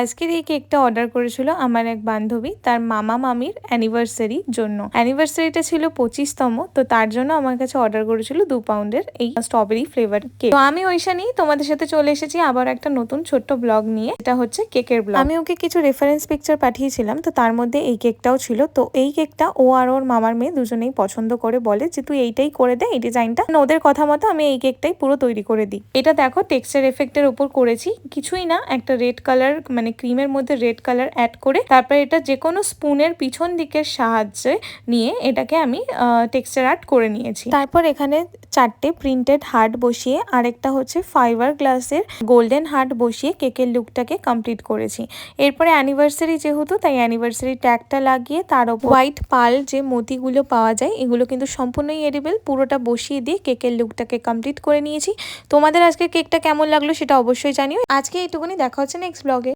আজকের এই কেকটা অর্ডার করেছিল আমার এক বান্ধবী তার মামা মামির অ্যানিভার্সারির জন্য। অ্যানিভার্সারিটা ছিল 25তম, তো তার জন্য আমার কাছে অর্ডার করেছিল 2 পাউন্ডের এই স্ট্রবেরি ফ্লেভার কেক। তো আমি ঐশানি তোমাদের সাথে চলে এসেছি আবার একটা নতুন ছোট্ট ব্লগ নিয়ে। এটা হচ্ছে কেকের ব্লগ। আমি ওকে কিছু রেফারেন্স পিকচার পাঠিয়েছিলাম, তো তার মধ্যে এই কেকটাও ছিল। তো এই কেকটা ও আর ওর মামার মেয়ে দুজনেই পছন্দ করে, বলে যে তুই এইটাই করে দে এই ডিজাইনটা। ওদের কথা মতো আমি এই কেকটাই পুরো তৈরি করে দিই। এটা দেখো টেক্সচার এফেক্টের উপর করেছি, কিছুই না, একটা রেড কালার মানে ক্রিমের মধ্যে রেড কালার অ্যাড করে তারপরে এটা যে কোনো স্পুনের পিছন দিকের সাহায্যে নিয়ে এটাকে আমি টেক্সচার আর্ট করে নিয়েছি। তারপর এখানে 4টে প্রিন্টেড হার্ট বসিয়ে আরেকটা হচ্ছে ফাইবার গ্লাসের গোল্ডেন হার্ট বসিয়ে কেকের লুকটাকে কমপ্লিট করেছি। এরপরে অ্যানিভার্সারি যেহেতু, তাই অ্যানিভার্সারি ট্যাগটা লাগিয়ে তার ওপর হোয়াইট পাল যে মতিগুলো পাওয়া যায় এগুলো কিন্তু সম্পূর্ণই এডিবল, পুরোটা বসিয়ে দিয়ে কেকের লুকটাকে কমপ্লিট করে নিয়েছি। তোমাদের আজকে কেকটা কেমন লাগলো সেটা অবশ্যই জানিও। আজকে এইটুকুনি, দেখা হচ্ছে নেক্সট ব্লগে।